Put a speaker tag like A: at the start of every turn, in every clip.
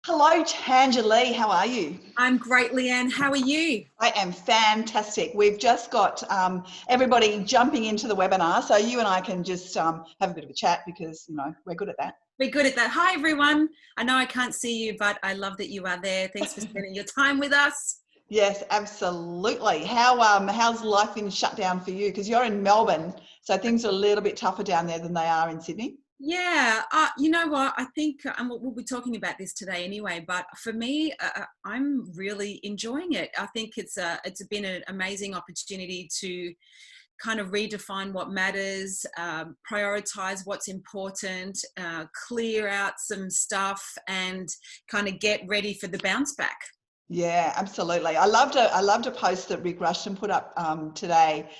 A: Hello, Tanja Lee. How are you?
B: I'm great, Leanne. How are you?
A: I am fantastic. We've just got everybody jumping into the webinar, so you and I can just have a bit of a chat because, we're good at that.
B: We're good at that. Hi, everyone. I know I can't see you, but I love that you are there. Thanks for spending your time with us.
A: Yes, absolutely. How's life in shutdown for you? Because you're in Melbourne, so things are a little bit tougher down there than they are in Sydney.
B: Yeah, you know what? I think we'll be talking about this today anyway. But for me, I'm really enjoying it. I think it's been an amazing opportunity to kind of redefine what matters, prioritize what's important, clear out some stuff, and kind of get ready for the bounce back.
A: Yeah, absolutely. I loved a post that Rick Rushton put up today.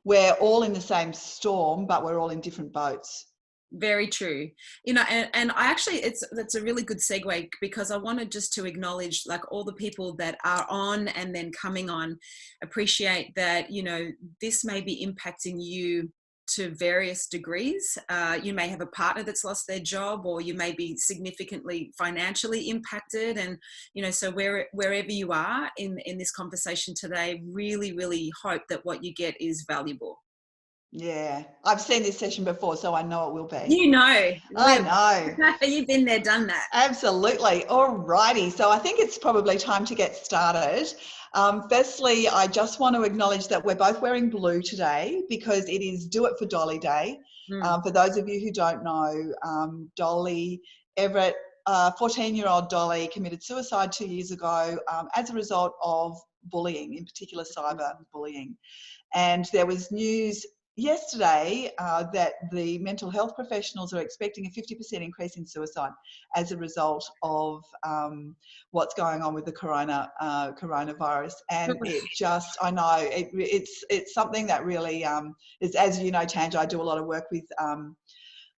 A: We're all in the same storm, but we're all in different boats.
B: Very true. And I actually, that's a really good segue, because I wanted just to acknowledge like all the people that are on and then coming on. Appreciate that, this may be impacting you to various degrees. You may have a partner that's lost their job, or you may be significantly financially impacted. And, so wherever you are in this conversation today, really, really hope that what you get is valuable.
A: Yeah, I've seen this session before, so I know it will be.
B: You know.
A: I know.
B: You've been there, done that.
A: Absolutely. All righty. So I think it's probably time to get started. Firstly, I just want to acknowledge that we're both wearing blue today because it is Do It for Dolly Day. For those of you who don't know, Dolly Everett, 14-year-old Dolly, committed suicide 2 years ago as a result of bullying, in particular cyber bullying. And there was news yesterday that the mental health professionals are expecting a 50% increase in suicide as a result of what's going on with the coronavirus. And it just, I know, it's something that really is, as you know, Tanja, I do a lot of work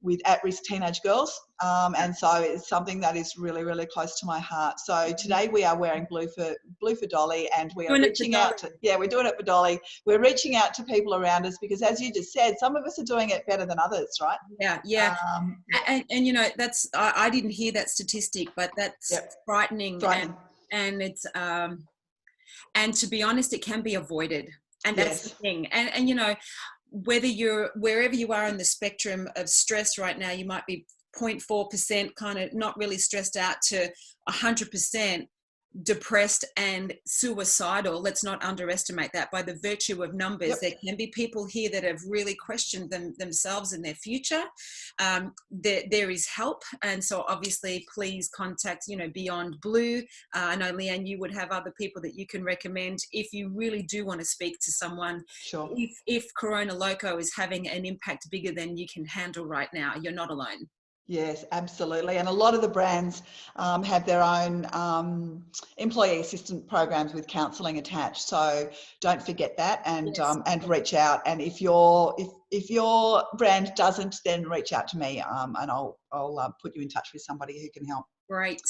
A: with at-risk teenage girls, and so it's something that is really, really close to my heart. So today we are wearing blue for Dolly, and we are reaching out to, we're doing it for Dolly. We're reaching out to people around us because, as you just said, some of us are doing it better than others, right?
B: Yeah. And that's, I didn't hear that statistic, but that's frightening. And it's and to be honest, it can be avoided, and that's the thing. And wherever you are in the spectrum of stress right now, you might be 0.4% kind of not really stressed out to 100% depressed and suicidal. Let's not underestimate that. By the virtue of numbers, there can be people here that have really questioned themselves and their future. There is help, and so obviously please contact Beyond Blue. I know, Leanne, you would have other people that you can recommend if you really do want to speak to someone.
A: Sure.
B: If Corona Loco is having an impact bigger than you can handle right now, you're not alone.
A: Yes, absolutely. And a lot of the brands have their own employee assistant programs with counselling attached. So don't forget that, and reach out. And if your brand doesn't, then reach out to me, and I'll put you in touch with somebody who can help.
B: Great.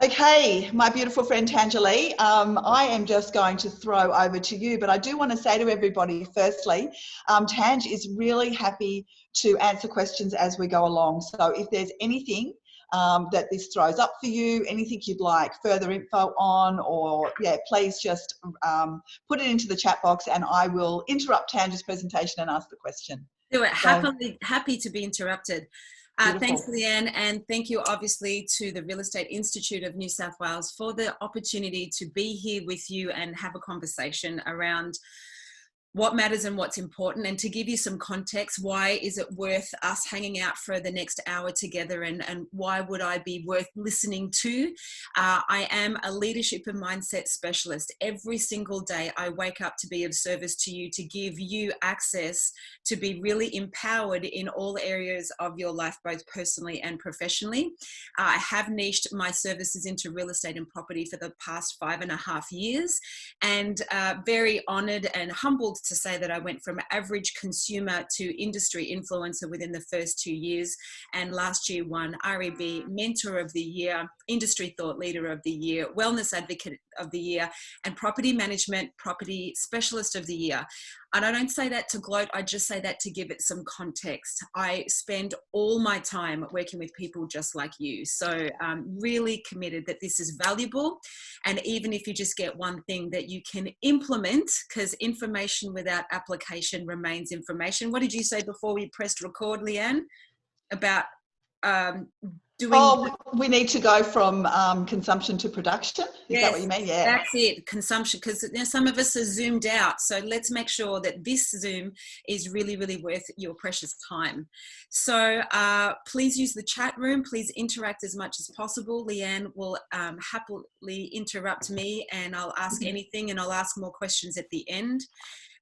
A: Okay, my beautiful friend Tanja Lee, I am just going to throw over to you, but I do want to say to everybody, firstly, Tanja is really happy to answer questions as we go along. So if there's anything that this throws up for you, anything you'd like further info on, or please just put it into the chat box, and I will interrupt Tanja's presentation and ask the question.
B: Do it. Happy to be interrupted. Thanks, Leanne, and thank you obviously to the Real Estate Institute of New South Wales for the opportunity to be here with you and have a conversation around what matters and what's important. And to give you some context, why is it worth us hanging out for the next hour together, and why would I be worth listening to? I am a leadership and mindset specialist. Every single day I wake up to be of service to you, to give you access to be really empowered in all areas of your life, both personally and professionally. I have niched my services into real estate and property for the past 5.5 years, and very honoured and humbled to say that I went from average consumer to industry influencer within the first 2 years, and last year won REB Mentor of the Year, Industry Thought Leader of the Year, Wellness Advocate of the Year, and Property Management Property Specialist of the Year. And I don't say that to gloat, I just say that to give it some context. I spend all my time working with people just like you. So I'm really committed that this is valuable. And even if you just get one thing that you can implement, because information without application remains information. What did you say before we pressed record, Leanne? About doing...
A: Oh, we need to go from consumption to production. Is that what you mean? Yeah.
B: That's it, consumption, because some of us are zoomed out. So let's make sure that this Zoom is really, really worth your precious time. So please use the chat room. Please interact as much as possible. Leanne will happily interrupt me, and I'll ask anything, and I'll ask more questions at the end.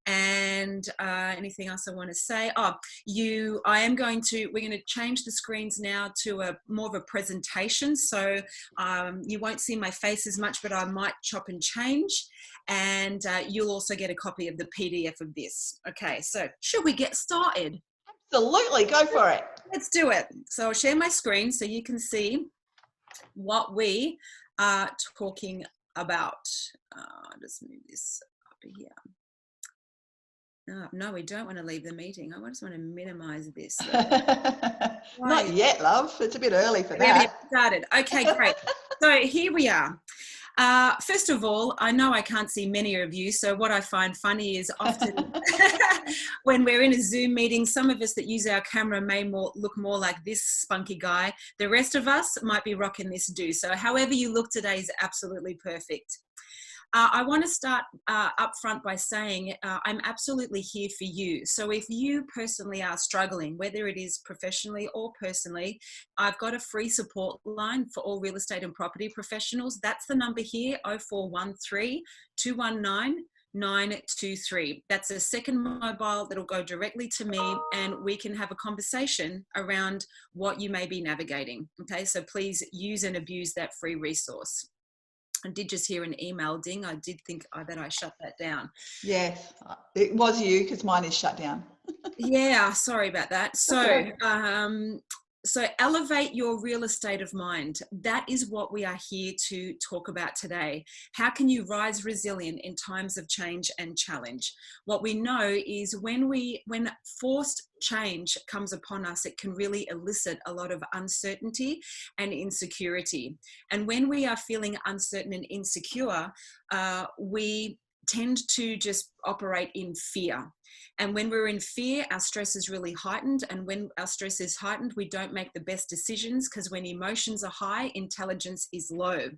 B: And anything else I want to say? We're going to change the screens now to more of a presentation. So you won't see my face as much, but I might chop and change. And you'll also get a copy of the PDF of this. Okay, so should we get started?
A: Absolutely, go for it.
B: Let's do it. So I'll share my screen so you can see what we are talking about. I'll just move this up here. No, we don't want to leave the meeting. I just want to minimize this.
A: Not yet, love. It's a bit early for that.
B: We haven't even started. Okay, great. So here we are. First of all, I know I can't see many of you, so what I find funny is often when we're in a Zoom meeting, some of us that use our camera may look more like this spunky guy. The rest of us might be rocking this do. So however you look today is absolutely perfect. I want to start up front by saying I'm absolutely here for you. So if you personally are struggling, whether it is professionally or personally, I've got a free support line for all real estate and property professionals. That's the number here, 0413 219 923. That's a second mobile that'll go directly to me, and we can have a conversation around what you may be navigating. Okay, so please use and abuse that free resource. I did just hear an email ding. I did think that I shut that down.
A: Yes, it was you, because mine is shut down.
B: Yeah, sorry about that. So, so elevate your real estate of mind. That is what we are here to talk about today. How can you rise resilient in times of change and challenge? What we know is when forced change comes upon us, it can really elicit a lot of uncertainty and insecurity. And when we are feeling uncertain and insecure, we tend to just operate in fear. And when we're in fear, our stress is really heightened. And when our stress is heightened, we don't make the best decisions, because when emotions are high, intelligence is low.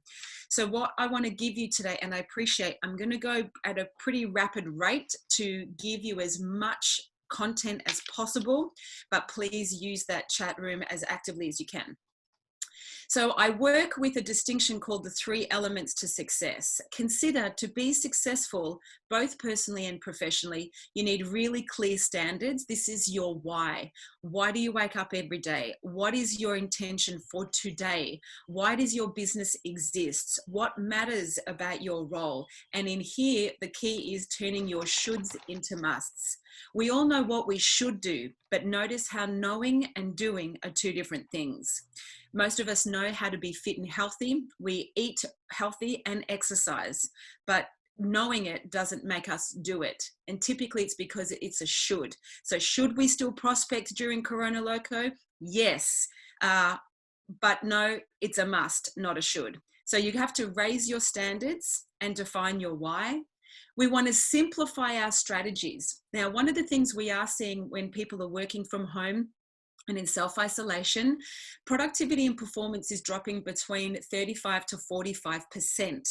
B: So what I want to give you today, and I appreciate, I'm going to go at a pretty rapid rate to give you as much content as possible, but please use that chat room as actively as you can. So I work with a distinction called the 3 elements to success. Consider, to be successful, both personally and professionally, you need really clear standards. This is your why. Why do you wake up every day? What is your intention for today? Why does your business exist? What matters about your role? And in here, the key is turning your shoulds into musts. We all know what we should do, but notice how knowing and doing are 2 different things. Most of us know how to be fit and healthy. We eat healthy and exercise, but knowing it doesn't make us do it. And typically it's because it's a should. So should we still prospect during Corona Loco? Yes, but no, it's a must, not a should. So you have to raise your standards and define your why. We want to simplify our strategies. Now, one of the things we are seeing when people are working from home and in self-isolation, productivity and performance is dropping between 35 to 45%.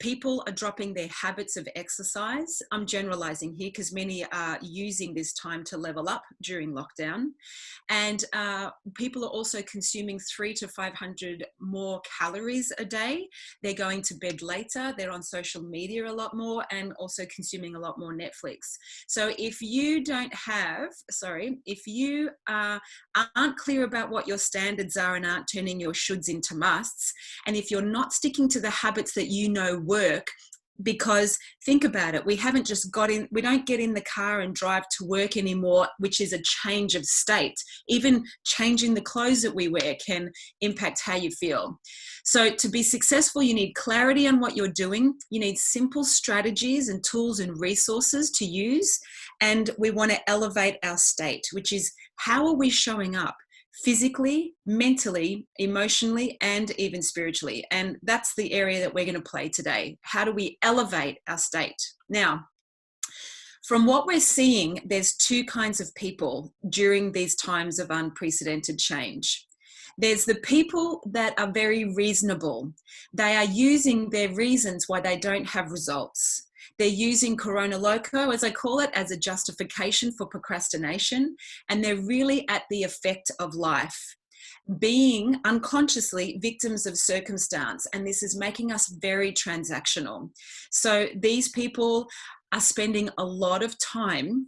B: People are dropping their habits of exercise. I'm generalizing here because many are using this time to level up during lockdown. And people are also consuming 300 to 500 more calories a day. They're going to bed later. They're on social media a lot more and also consuming a lot more Netflix. So if you aren't clear about what your standards are and aren't turning your shoulds into musts, and if you're not sticking to the habits that you know work, because think about it, we haven't just we don't get in the car and drive to work anymore, which is a change of state. Even changing the clothes that we wear can impact how you feel. So to be successful, you need clarity on what you're doing. You need simple strategies and tools and resources to use. And we want to elevate our state, which is how are we showing up? Physically, mentally, emotionally, and even spiritually. And that's the area that we're going to play today. How do we elevate our state? Now, from what we're seeing, there's two kinds of people during these times of unprecedented change. There's the people that are very reasonable. They are using their reasons why they don't have results. They're using Corona Loco, as I call it, as a justification for procrastination. And they're really at the effect of life, being unconsciously victims of circumstance. And this is making us very transactional. So these people are spending a lot of time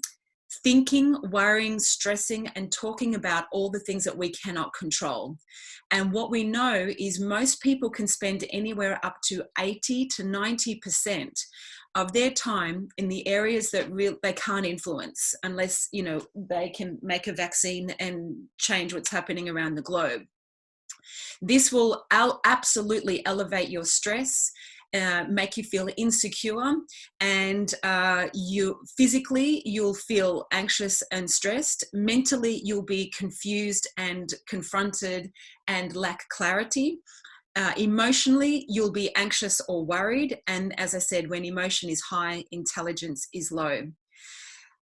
B: thinking, worrying, stressing, and talking about all the things that we cannot control. And what we know is most people can spend anywhere up to 80 to 90% of their time in the areas that they can't influence unless, you know, they can make a vaccine and change what's happening around the globe. This will absolutely elevate your stress, make you feel insecure, and you'll feel anxious and stressed. Mentally, you'll be confused and confronted and lack clarity. Emotionally, you'll be anxious or worried. And as I said, when emotion is high, intelligence is low.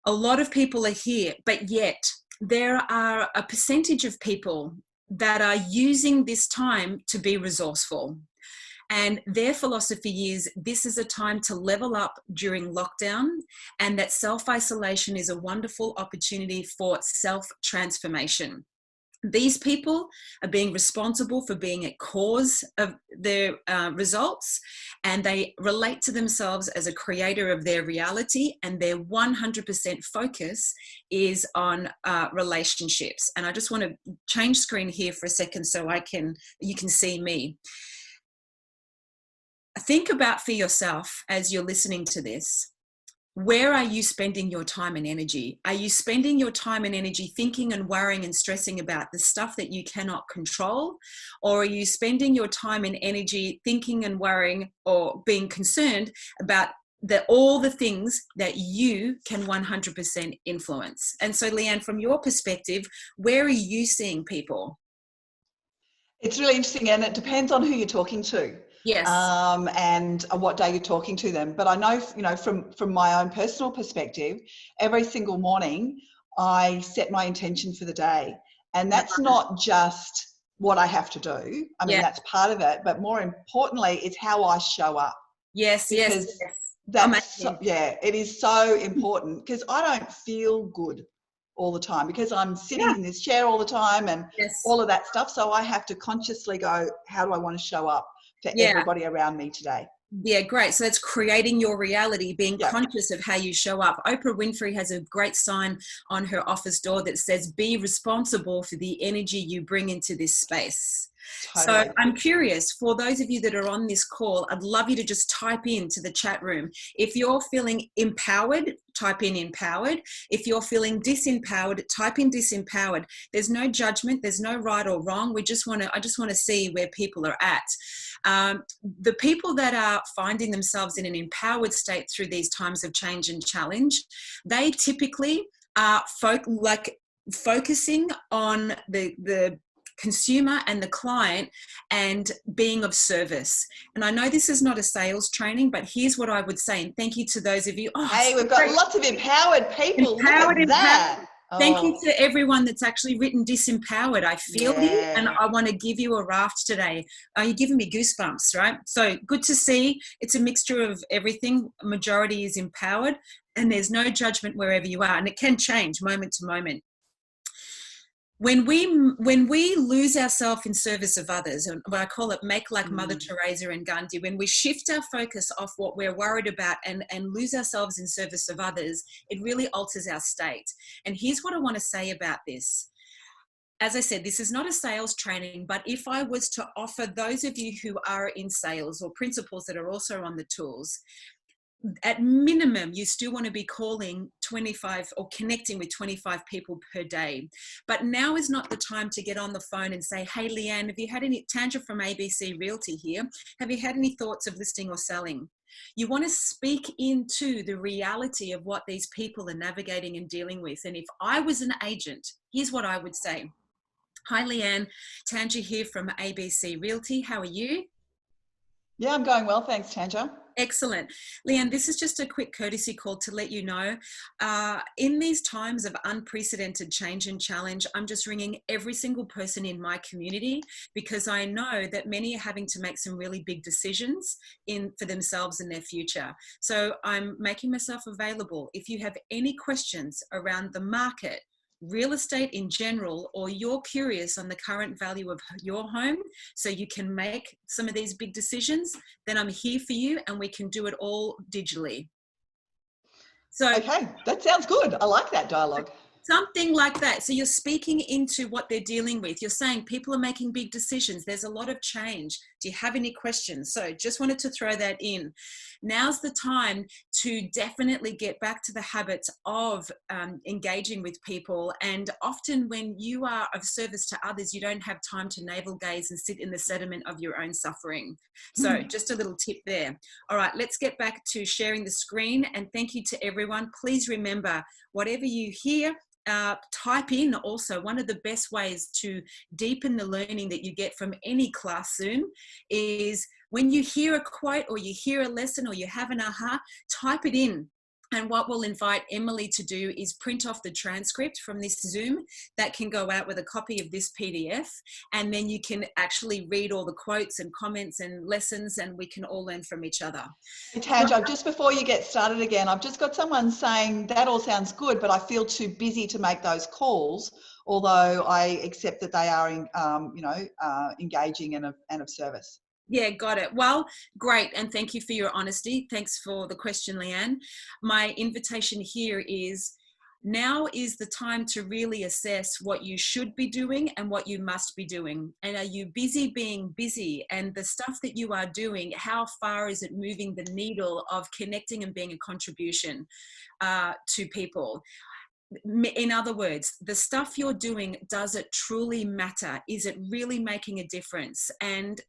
B: A lot of people are here, but yet there are a percentage of people that are using this time to be resourceful. And their philosophy is this is a time to level up during lockdown, and that self-isolation is a wonderful opportunity for self-transformation. These people are being responsible for being a cause of their results, and they relate to themselves as a creator of their reality, and their 100% focus is on relationships. And I just want to change screen here for a second so you can see me. Think about for yourself as you're listening to this. Where are you spending your time and energy? Are you spending your time and energy thinking and worrying and stressing about the stuff that you cannot control? Or are you spending your time and energy thinking and worrying or being concerned about all the things that you can 100% influence? And so, Leanne, from your perspective, where are you seeing people?
A: It's really interesting, and it depends on who you're talking to.
B: Yes.
A: And what day you're talking to them. But I know, you know, from my own personal perspective, every single morning I set my intention for the day. And that's not just what I have to do. I mean, that's part of it. But more importantly, it's how I show up.
B: Yes,
A: because it is so important, because I don't feel good all the time because I'm sitting in this chair all the time and all of that stuff. So I have to consciously go, how do I want to show up for everybody around me today?
B: Yeah, great. So that's creating your reality, being conscious of how you show up. Oprah Winfrey has a great sign on her office door that says, be responsible for the energy you bring into this space. Totally. So I'm curious, for those of you that are on this call, I'd love you to just type into the chat room. If you're feeling empowered, type in empowered. If you're feeling disempowered, type in disempowered. There's no judgment. There's no right or wrong. I just want to see where people are at. The people that are finding themselves in an empowered state through these times of change and challenge, they typically are focusing on the consumer and the client and being of service. And I know this is not a sales training, but here's what I would say. And thank you to those of you.
A: Hey, we've got lots of empowered people. Empowered.
B: Thank you to everyone that's actually written disempowered. I feel you, and I want to give you a raft today. You're giving me goosebumps, right? So good to see. It's a mixture of everything. Majority is empowered, and there's no judgment wherever you are, and it can change moment to moment. When we lose ourselves in service of others, and what I call it, make like Mother Teresa and Gandhi, when we shift our focus off what we're worried about and lose ourselves in service of others, it really alters our state. And here's what I want to say about this. as I said, this is not a sales training, but if I was to offer those of you who are in sales or principals that are also on the tools, at minimum, you still want to be calling 25 or connecting with 25 people per day. But now is not the time to get on the phone and say, hey, Leanne, have you had any, Tanja from ABC Realty here, have you had any thoughts of listing or selling? You want to speak into the reality of what these people are navigating and dealing with. And if I was an agent, here's what I would say. Hi, Leanne. Tanja here from ABC Realty. How are you?
A: Yeah, I'm going well. Thanks, Tanja.
B: Excellent. Leanne, this is just a quick courtesy call to let you know, in these times of unprecedented change and challenge, I'm just ringing every single person in my community because I know that many are having to make some really big decisions for themselves and their future. So I'm making myself available. If you have any questions around the market, real estate in general, or you're curious on the current value of your home so you can make some of these big decisions, then I'm here for you and we can do it all digitally. So
A: okay, that sounds good. I like that dialogue.
B: Something like that. So you're speaking into what they're dealing with. You're saying people are making big decisions. There's a lot of change. Do you have any questions? So just wanted to throw that in. Now's the time to definitely get back to the habits of engaging with people. And often when you are of service to others, you don't have time to navel gaze and sit in the sediment of your own suffering. So just a little tip there. All right, let's get back to sharing the screen. And thank you to everyone. Please remember, whatever you hear, type in also. One of the best ways to deepen the learning that you get from any class Zoom is when you hear a quote or you hear a lesson or you have an aha, type it in. And what we'll invite Emily to do is print off the transcript from this Zoom that can go out with a copy of this PDF. And then you can actually read all the quotes and comments and lessons, and we can all learn from each other.
A: Hey, Tanja, just before you get started again, I've just got someone saying that all sounds good, but I feel too busy to make those calls, although I accept that they are, engaging and of service.
B: Yeah, got it. Well, great. And thank you for your honesty. Thanks for the question, Leanne. My invitation here is now is the time to really assess what you should be doing and what you must be doing. And are you busy being busy? And the stuff that you are doing, how far is it moving the needle of connecting and being a contribution to people? In other words, the stuff you're doing, does it truly matter? Is it really making a difference? And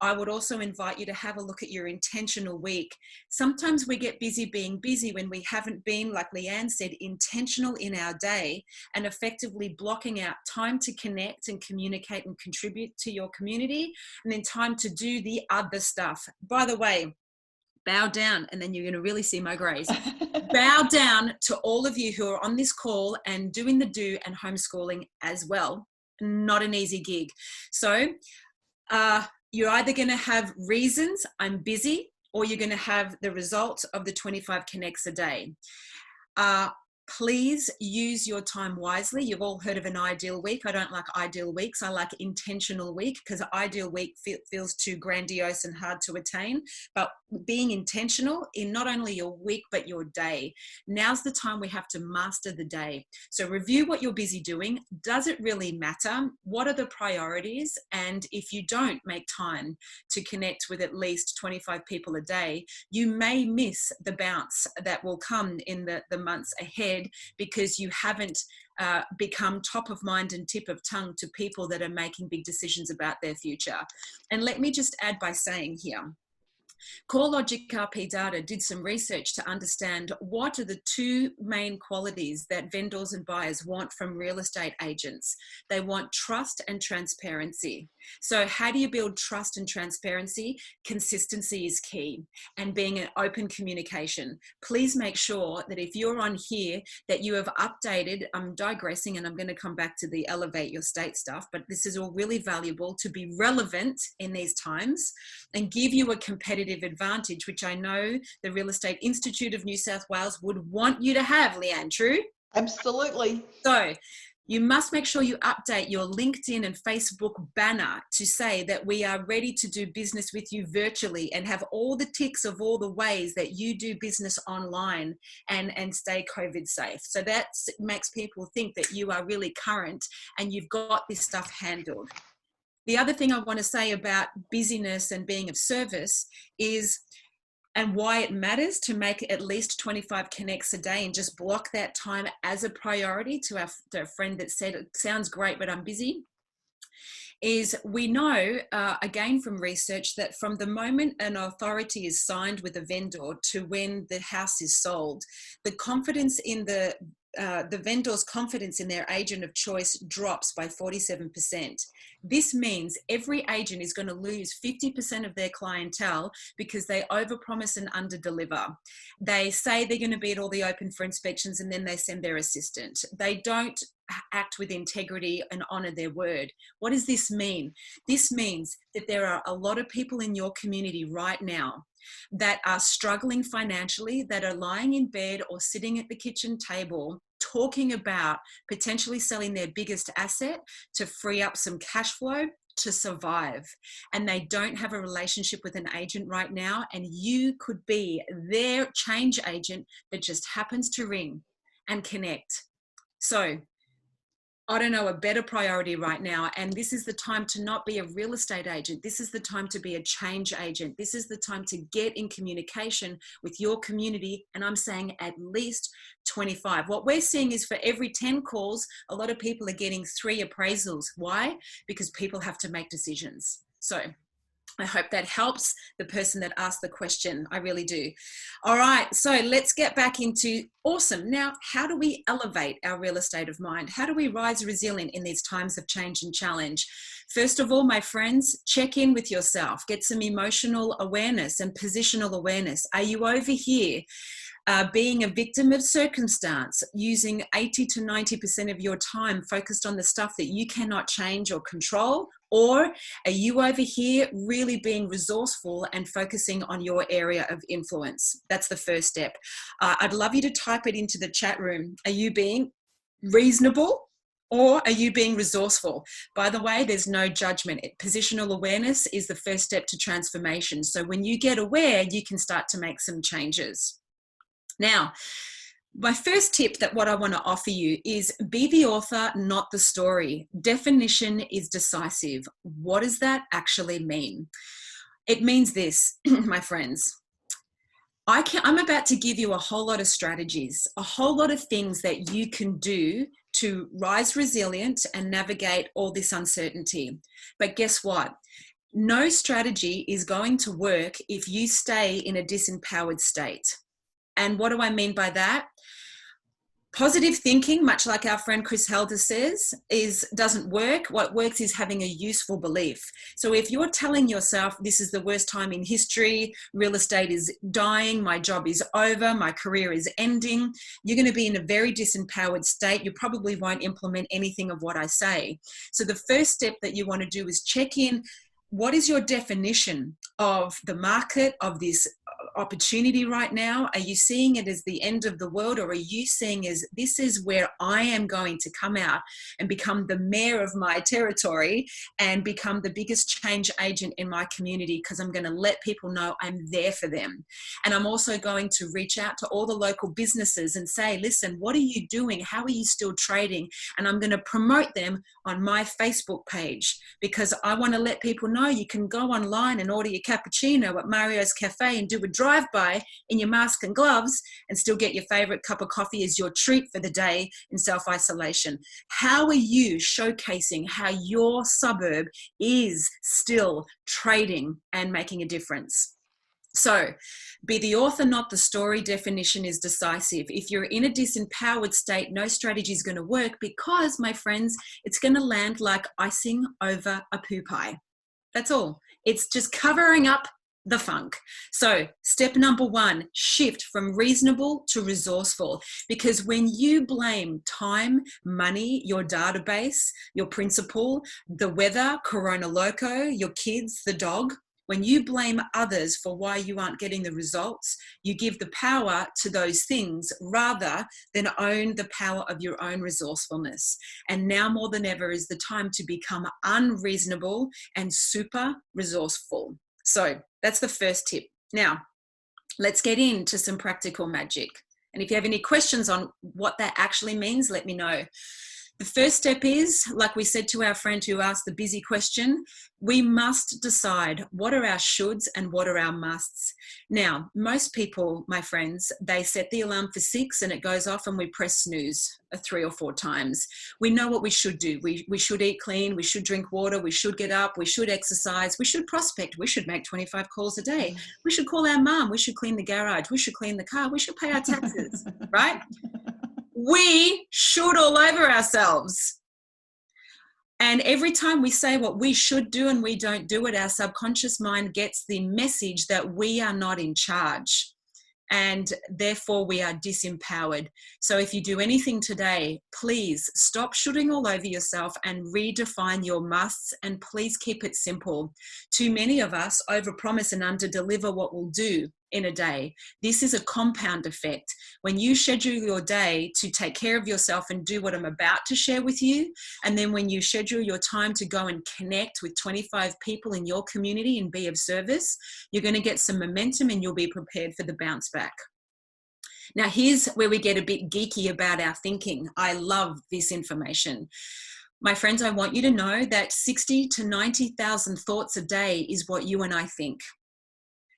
B: I would also invite you to have a look at your intentional week. Sometimes we get busy being busy when we haven't been, like Leanne said, intentional in our day and effectively blocking out time to connect and communicate and contribute to your community, and then time to do the other stuff. By the way, bow down, and then you're going to really see my grace. Bow down to all of you who are on this call and doing the do and homeschooling as well. Not an easy gig. So you're either going to have reasons, I'm busy, or you're going to have the result of the 25 connects a day. Please use your time wisely. You've all heard of an ideal week. I don't like ideal weeks. I like intentional week, because ideal week feels too grandiose and hard to attain. But being intentional in not only your week, but your day. Now's the time we have to master the day. So review what you're busy doing. Does it really matter? What are the priorities? And if you don't make time to connect with at least 25 people a day, you may miss the bounce that will come in the months ahead, because you haven't become top of mind and tip of tongue to people that are making big decisions about their future. And let me just add by saying here, CoreLogic RP Data did some research to understand what are the two main qualities that vendors and buyers want from real estate agents. They want trust and transparency. So how do you build trust and transparency? Consistency is key, and being an open communication. Please make sure that if you're on here that you have updated, I'm digressing and I'm going to come back to the elevate your state stuff, but this is all really valuable to be relevant in these times and give you a competitive advantage, which I know the Real Estate Institute of New South Wales would want you to have, Leanne. True?
A: Absolutely.
B: So You must make sure you update your LinkedIn and Facebook banner to say that we are ready to do business with you virtually, and have all the ticks of all the ways that you do business online and stay COVID safe. So that makes people think that you are really current and you've got this stuff handled. The other thing I want to say about busyness and being of service is, and why it matters to make at least 25 connects a day and just block that time as a priority, to our friend that said, it sounds great, but I'm busy, is we know, again from research, that from the moment an authority is signed with a vendor to when the house is sold, the confidence in the vendor's confidence in their agent of choice drops by 47%. This means every agent is going to lose 50% of their clientele because they overpromise and underdeliver. They say they're going to be at all the open for inspections and then they send their assistant. They don't act with integrity and honor their word. What does this mean? This means that there are a lot of people in your community right now that are struggling financially, that are lying in bed or sitting at the kitchen table talking about potentially selling their biggest asset to free up some cash flow to survive. And they don't have a relationship with an agent right now, and you could be their change agent that just happens to ring and connect. So I don't know a better priority right now. And this is the time to not be a real estate agent. This is the time to be a change agent. This is the time to get in communication with your community. And I'm saying at least 25. What we're seeing is for every 10 calls, a lot of people are getting 3 appraisals. Why? Because people have to make decisions. So I hope that helps the person that asked the question. I really do. All right, so let's get back into awesome. Now, how do we elevate our real estate of mind? How do we rise resilient in these times of change and challenge? First of all, my friends, check in with yourself. Get some emotional awareness and positional awareness. Are you over here being a victim of circumstance, using 80 to 90% of your time focused on the stuff that you cannot change or control? Or are you over here really being resourceful and focusing on your area of influence? That's the first step. I'd love you to type it into the chat room. Are you being reasonable? Or are you being resourceful? By the way, there's no judgment. Positional awareness is the first step to transformation. So when you get aware, you can start to make some changes. Now, my first tip that what I want to offer you is be the author, not the story. Definition is decisive. What does that actually mean? It means this, my friends. I'm about to give you a whole lot of strategies, a whole lot of things that you can do to rise resilient and navigate all this uncertainty. But guess what? No strategy is going to work if you stay in a disempowered state. And what do I mean by that? Positive thinking, much like our friend Chris Helder says, doesn't work. What works is having a useful belief. So if you're telling yourself this is the worst time in history, real estate is dying, my job is over, my career is ending, you're going to be in a very disempowered state. You probably won't implement anything of what I say. So the first step that you want to do is check in. What is your definition of the market, of this opportunity right now? Are you seeing it as the end of the world, or are you seeing as this is where I am going to come out and become the mayor of my territory and become the biggest change agent in my community, because I'm going to let people know I'm there for them. And I'm also going to reach out to all the local businesses and say, listen, what are you doing? How are you still trading? And I'm going to promote them on my Facebook page, because I want to let people know you can go online and order your cappuccino at Mario's Cafe and do a drive-by in your mask and gloves and still get your favorite cup of coffee as your treat for the day in self-isolation. How are you showcasing how your suburb is still trading and making a difference? So be the author, not the story. Definition is decisive. If you're in a disempowered state, no strategy is going to work, because, my friends, it's going to land like icing over a poo pie. That's all. It's just covering up the funk. So step number 1, shift from reasonable to resourceful. Because when you blame time, money, your database, your principal, the weather, Corona Loco, your kids, the dog, When you blame others for why you aren't getting the results, you give the power to those things rather than own the power of your own resourcefulness. And now more than ever is the time to become unreasonable and super resourceful. So that's the first tip. Now, let's get into some practical magic. And if you have any questions on what that actually means, let me know. The first step is, like we said to our friend who asked the busy question, we must decide what are our shoulds and what are our musts. Now, most people, my friends, they set the alarm for 6 and it goes off and we press snooze 3 or 4 times. We know what we should do. We should eat clean. We should drink water. We should get up. We should exercise. We should prospect. We should make 25 calls a day. We should call our mum. We should clean the garage. We should clean the car. We should pay our taxes, right? We should all over ourselves. And every time we say what we should do and we don't do it, our subconscious mind gets the message that we are not in charge. And therefore we are disempowered. So if you do anything today, please stop shooting all over yourself and redefine your musts, and please keep it simple. Too many of us overpromise and underdeliver what we'll do in a day. This is a compound effect. When you schedule your day to take care of yourself and do what I'm about to share with you, and then when you schedule your time to go and connect with 25 people in your community and be of service, you're going to get some momentum and you'll be prepared for the bounce back. Now, here's where we get a bit geeky about our thinking. I love this information. My friends, I want you to know that 60 to 90,000 thoughts a day is what you and I think.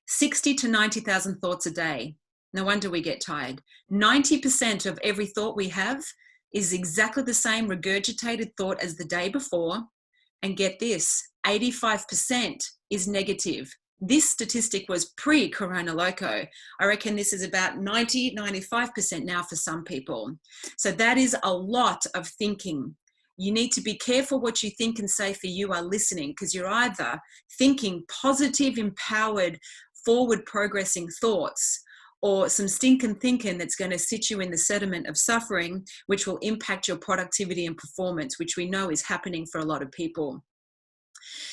B: 60 to 90,000 thoughts a day. No wonder we get tired. 90% of every thought we have is exactly the same regurgitated thought as the day before. And get this, 85% is negative. This statistic was pre-Corona Loco. I reckon this is about 90, 95% now for some people. So that is a lot of thinking. You need to be careful what you think and say, for you are listening, because you're either thinking positive, empowered, forward progressing thoughts, or some stinking thinking that's going to sit you in the sediment of suffering, which will impact your productivity and performance, which we know is happening for a lot of people.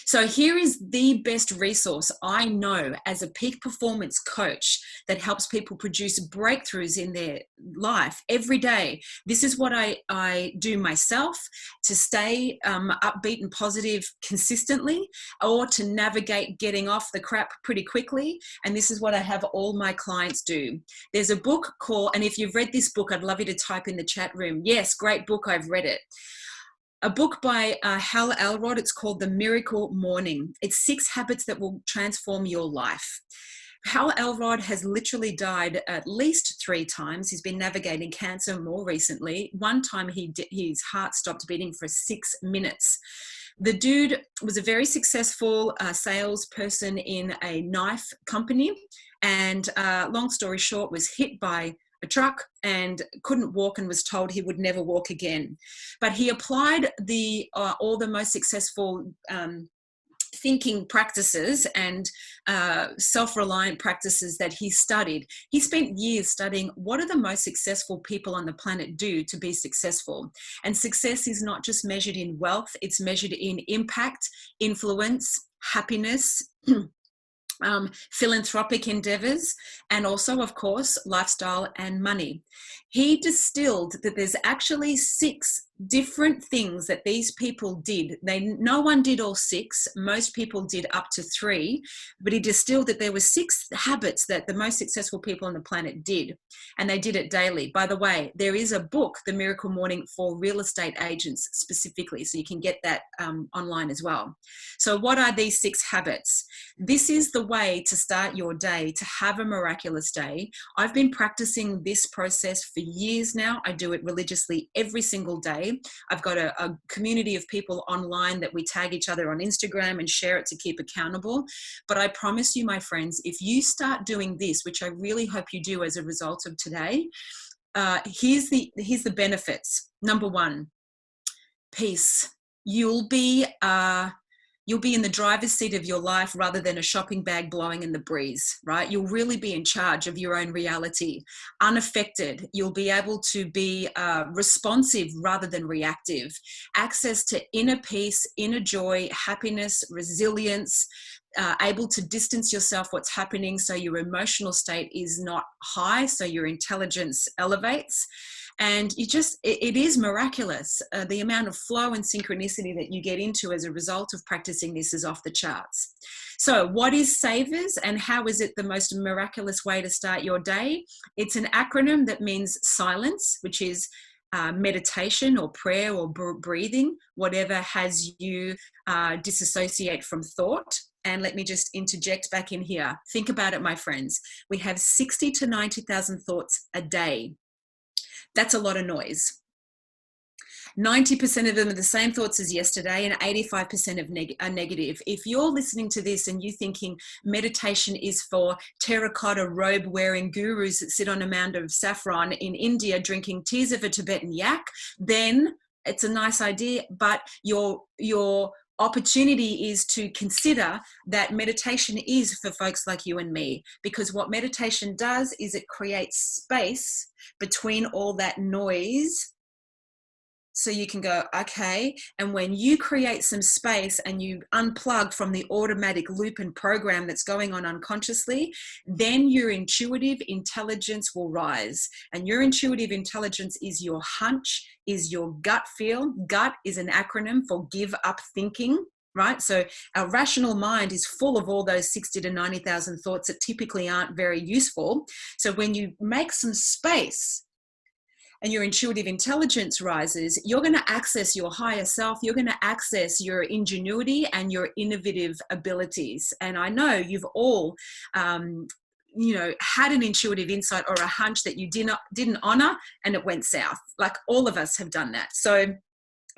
B: So here is the best resource I know as a peak performance coach that helps people produce breakthroughs in their life every day. This is what I do myself to stay upbeat and positive consistently, or to navigate getting off the crap pretty quickly. And this is what I have all my clients do. There's a book called, and if you've read this book, I'd love you to type in the chat room, yes, great book, I've read it. A book by Hal Elrod. It's called The Miracle Morning. It's 6 habits that will transform your life. Hal Elrod has literally died at least 3 times. He's been navigating cancer more recently. One time his heart stopped beating for 6 minutes. The dude was a very successful salesperson in a knife company, and long story short, was hit by a truck and couldn't walk and was told he would never walk again. But he applied all the most successful thinking practices and self-reliant practices that he studied. He spent years studying what are the most successful people on the planet do to be successful. And success is not just measured in wealth, it's measured in impact, influence, happiness, philanthropic endeavors, and also, of course, lifestyle and money. He distilled that there's actually 6 different things that these people did. No one did all 6. Most people did up to 3, but he distilled that there were 6 habits that the most successful people on the planet did, and they did it daily. By the way, there is a book, The Miracle Morning, for real estate agents specifically, so you can get that online as well. So what are these 6 habits? This is the way to start your day, to have a miraculous day. I've been practicing this process for years now. I do it religiously every single day. I've got a community of people online that we tag each other on Instagram and share it to keep accountable. But I promise you, my friends, if you start doing this, which I really hope you do as a result of today, here's the benefits. Number 1, peace. You'll be in the driver's seat of your life rather than a shopping bag blowing in the breeze, right? You'll really be in charge of your own reality. Unaffected. You'll be able to be responsive rather than reactive. Access to inner peace, inner joy, happiness, resilience, able to distance yourself what's happening so your emotional state is not high, so your intelligence elevates. And it is miraculous. The amount of flow and synchronicity that you get into as a result of practicing this is off the charts. So what is SAVERS and how is it the most miraculous way to start your day? It's an acronym that means silence, which is meditation or prayer or breathing, whatever has you disassociate from thought. And let me just interject back in here. Think about it, my friends. We have 60 to 90,000 thoughts a day. That's a lot of noise. 90% of them are the same thoughts as yesterday and 85% are negative. If you're listening to this and you're thinking meditation is for terracotta robe wearing gurus that sit on a mound of saffron in India drinking tears of a Tibetan yak, then it's a nice idea, but your opportunity is to consider that meditation is for folks like you and me, because what meditation does is it creates space between all that noise so you can go, okay, and when you create some space and you unplug from the automatic loop and program that's going on unconsciously, then your intuitive intelligence will rise. And your intuitive intelligence is your hunch, is your gut feel. Gut is an acronym for give up thinking, right? So our rational mind is full of all those 60 to 90,000 thoughts that typically aren't very useful. So when you make some space and your intuitive intelligence rises, you're going to access your higher self. You're going to access your ingenuity and your innovative abilities. And I know you've all, had an intuitive insight or a hunch that you didn't honor and it went south. Like all of us have done that. So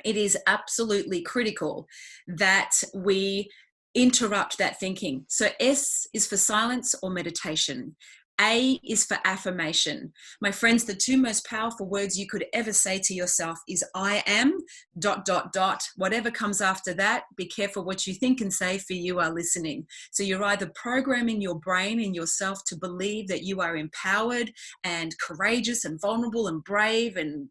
B: it is absolutely critical that we interrupt that thinking. So S is for silence or meditation. A is for affirmation. My friends, the two most powerful words you could ever say to yourself is I am ... Whatever comes after that, be careful what you think and say, for you are listening. So you're either programming your brain and yourself to believe that you are empowered and courageous and vulnerable and brave and,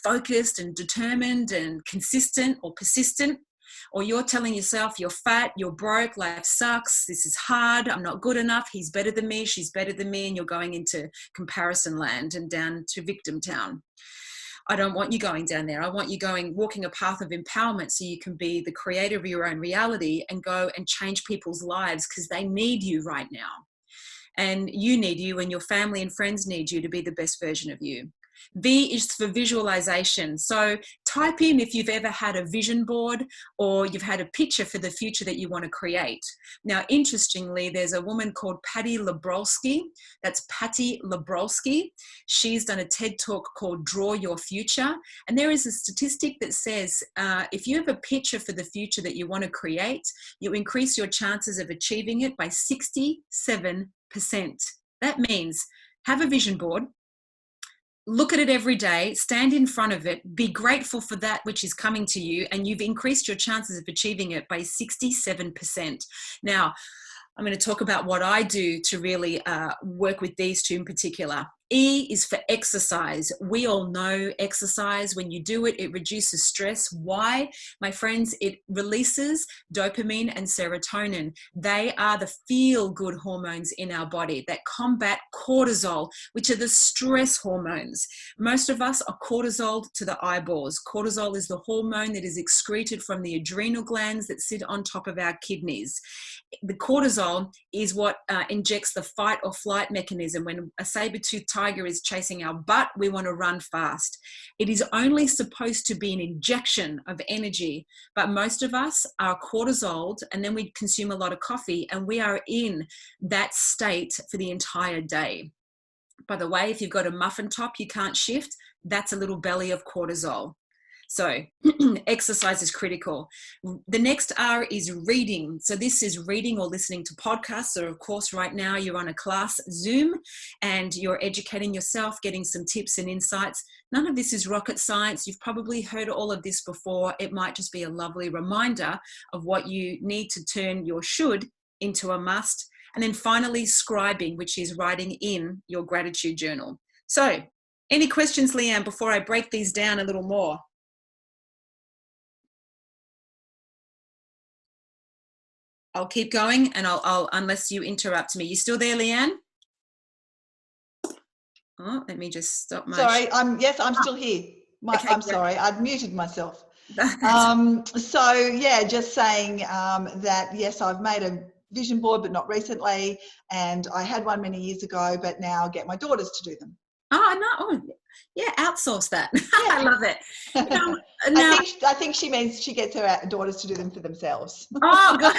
B: focused and determined and consistent or persistent, or you're telling yourself you're fat, you're broke, life sucks, this is hard, I'm not good enough, he's better than me, she's better than me, and you're going into comparison land and down to victim town. I don't want you going down there. I want you walking a path of empowerment so you can be the creator of your own reality and go and change people's lives, because they need you right now. And you need you, and your family and friends need you to be the best version of you. V is for visualization. So type in if you've ever had a vision board or you've had a picture for the future that you want to create. Now, interestingly, there's a woman called Patty Labrolsky. That's Patty Labrolsky. She's done a TED talk called Draw Your Future. And there is a statistic that says if you have a picture for the future that you want to create, you increase your chances of achieving it by 67%. That means have a vision board, look at it every day, stand in front of it, be grateful for that which is coming to you, and you've increased your chances of achieving it by 67%. Now, I'm going to talk about what I do to really work with these two in particular. E is for exercise. We all know exercise. When you do it, it reduces stress. Why? My friends, it releases dopamine and serotonin. They are the feel-good hormones in our body that combat cortisol, which are the stress hormones. Most of us are cortisol to the eyeballs. Cortisol is the hormone that is excreted from the adrenal glands that sit on top of our kidneys. The cortisol is what injects the fight or flight mechanism. When a saber-toothed tiger is chasing our butt, we want to run fast. It is only supposed to be an injection of energy, but most of us are cortisoled, and then we consume a lot of coffee, and we are in that state for the entire day. By the way, if you've got a muffin top you can't shift, that's a little belly of cortisol. So exercise is critical. The next R is reading. So this is reading or listening to podcasts. So of course, right now you're on a class Zoom and you're educating yourself, getting some tips and insights. None of this is rocket science. You've probably heard all of this before. It might just be a lovely reminder of what you need to turn your should into a must. And then finally, scribing, which is writing in your gratitude journal. So any questions, Leanne, before I break these down a little more? I'll keep going, and I'll unless you interrupt me. You still there, Leanne? Oh, let me just stop my...
A: Sorry, I'm still here.
B: Okay,
A: I'm sorry, I'd muted myself. So yeah, just saying that yes, I've made a vision board, but not recently, and I had one many years ago, but now get my daughters to do them.
B: Oh, no. Oh, yeah, outsource that. Yeah. I love it.
A: Now, I think she means she gets her daughters to do them for themselves.
B: Oh, God.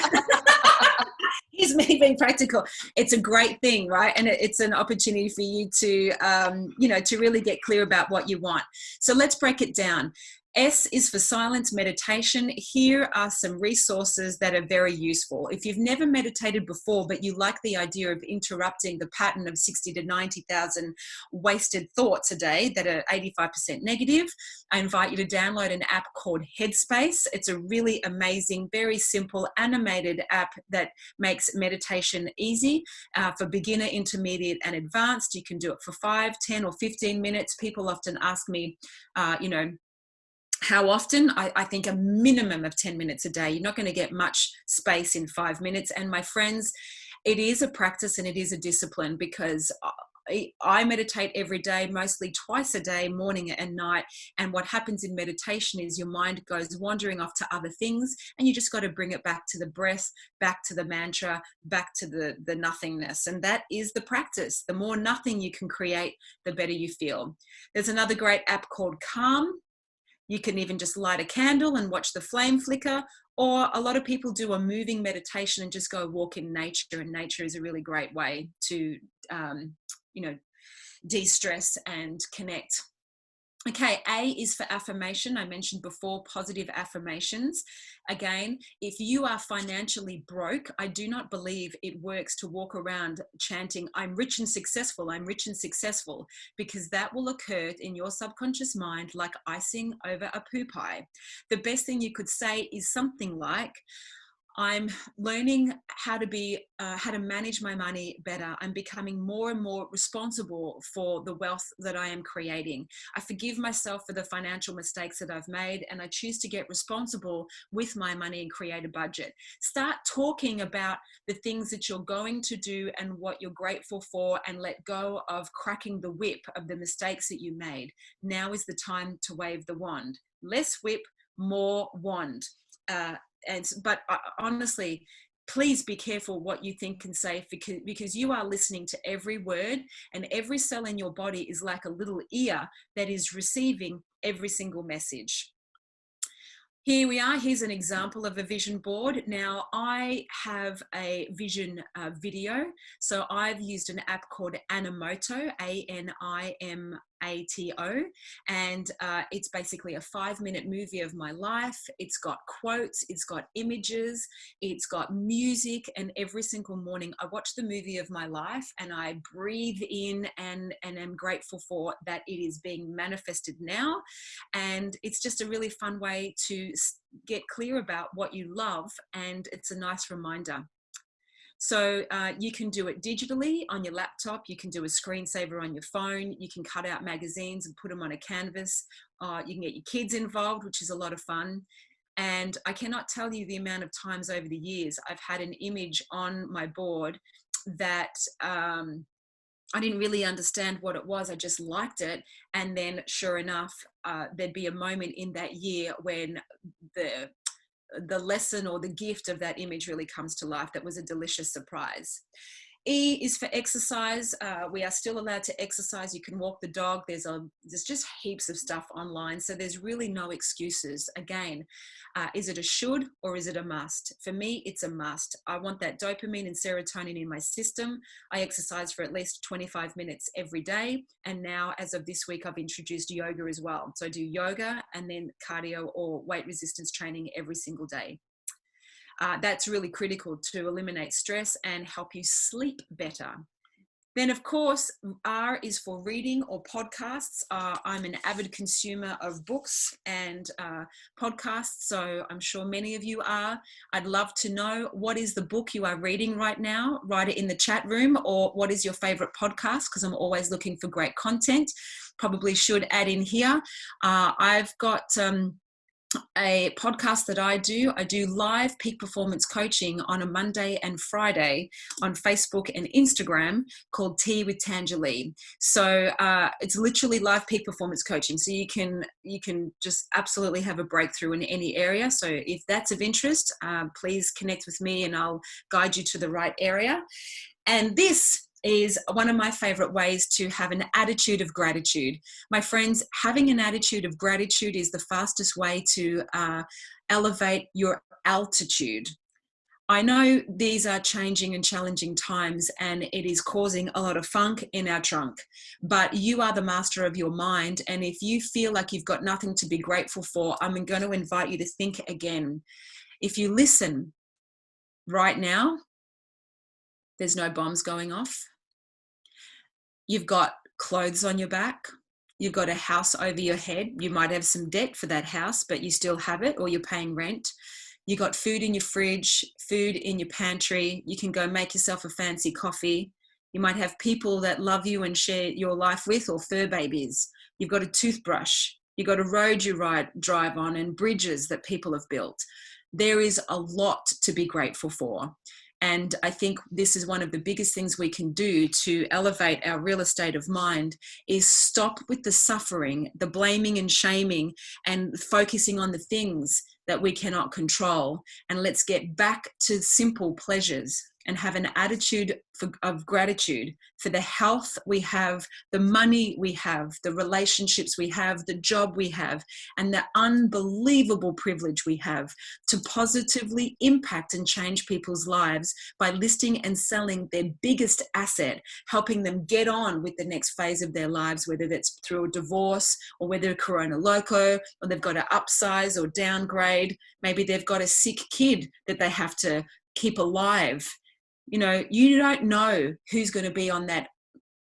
B: Here's me being practical. It's a great thing, right? And it's an opportunity for you to, to really get clear about what you want. So let's break it down. S is for silence meditation. Here are some resources that are very useful. If you've never meditated before, but you like the idea of interrupting the pattern of 60 to 90,000 wasted thoughts a day that are 85% negative, I invite you to download an app called Headspace. It's a really amazing, very simple animated app that makes meditation easy for beginner, intermediate, and advanced. You can do it for 5, 10, or 15 minutes. People often ask me, how often? I think a minimum of 10 minutes a day. You're not going to get much space in 5 minutes. And my friends, it is a practice and it is a discipline, because I meditate every day, mostly twice a day, morning and night. And what happens in meditation is your mind goes wandering off to other things, and you just got to bring it back to the breath, back to the mantra, back to the nothingness. And that is the practice. The more nothing you can create, the better you feel. There's another great app called Calm. You can even just light a candle and watch the flame flicker, or a lot of people do a moving meditation and just go walk in nature, and nature is a really great way to, de-stress and connect. Okay, A is for affirmation. I mentioned before, positive affirmations. Again, if you are financially broke, I do not believe it works to walk around chanting, I'm rich and successful, I'm rich and successful, because that will occur in your subconscious mind like icing over a poo pie. The best thing you could say is something like, I'm learning how to manage my money better. I'm becoming more and more responsible for the wealth that I am creating. I forgive myself for the financial mistakes that I've made, and I choose to get responsible with my money and create a budget. Start talking about the things that you're going to do and what you're grateful for, and let go of cracking the whip of the mistakes that you made. Now is the time to wave the wand. Less whip, more wand. But honestly, please be careful what you think and say, because you are listening to every word, and every cell in your body is like a little ear that is receiving every single message. Here we are. Here's an example of a vision board. Now, I have a vision video. So I've used an app called Animoto, ANIMATO, and it's basically a 5-minute movie of my life. It's got quotes, it's got images, it's got music, and every single morning I watch the movie of my life and I breathe in and am grateful for that it is being manifested now. And it's just a really fun way to get clear about what you love, and it's a nice reminder. So you can do it digitally on your laptop. You can do a screensaver on your phone. You can cut out magazines and put them on a canvas. You can get your kids involved, which is a lot of fun. And I cannot tell you the amount of times over the years I've had an image on my board that I didn't really understand what it was. I just liked it. And then sure enough, there'd be a moment in that year when the lesson or the gift of that image really comes to life. That was a delicious surprise. E is for exercise. We are still allowed to exercise. You can walk the dog. There's just heaps of stuff online. So there's really no excuses. Again, is it a should or is it a must? For me, it's a must. I want that dopamine and serotonin in my system. I exercise for at least 25 minutes every day. And now, as of this week, I've introduced yoga as well. So I do yoga and then cardio or weight resistance training every single day. That's really critical to eliminate stress and help you sleep better. Then, of course, R is for reading or podcasts. I'm an avid consumer of books and podcasts, so I'm sure many of you are. I'd love to know, what is the book you are reading right now? Write it in the chat room. Or what is your favorite podcast? Because I'm always looking for great content. Probably should add in here. I've got a podcast that I do live peak performance coaching on a Monday and Friday on Facebook and Instagram called Tea with Tanja Lee. So it's literally live peak performance coaching. So you can just absolutely have a breakthrough in any area. So if that's of interest, please connect with me and I'll guide you to the right area. And this is one of my favorite ways to have an attitude of gratitude. My friends, having an attitude of gratitude is the fastest way to elevate your altitude. I know these are changing and challenging times, and it is causing a lot of funk in our trunk, but you are the master of your mind. And if you feel like you've got nothing to be grateful for, I'm going to invite you to think again. If you listen right now, there's no bombs going off. You've got clothes on your back. You've got a house over your head. You might have some debt for that house, but you still have it, or you're paying rent. You got food in your fridge, food in your pantry. You can go make yourself a fancy coffee. You might have people that love you and share your life with, or fur babies. You've got a toothbrush. You've got a road you drive on, and bridges that people have built. There is a lot to be grateful for. And I think this is one of the biggest things we can do to elevate our real estate of mind, is stop with the suffering, the blaming and shaming, and focusing on the things that we cannot control. And let's get back to simple pleasures and have an attitude of gratitude for the health we have, the money we have, the relationships we have, the job we have, and the unbelievable privilege we have to positively impact and change people's lives by listing and selling their biggest asset, helping them get on with the next phase of their lives, whether that's through a divorce, or whether they're Corona Loco, or they've got to upsize or downgrade. Maybe they've got a sick kid that they have to keep alive. You know, you don't know who's going to be on that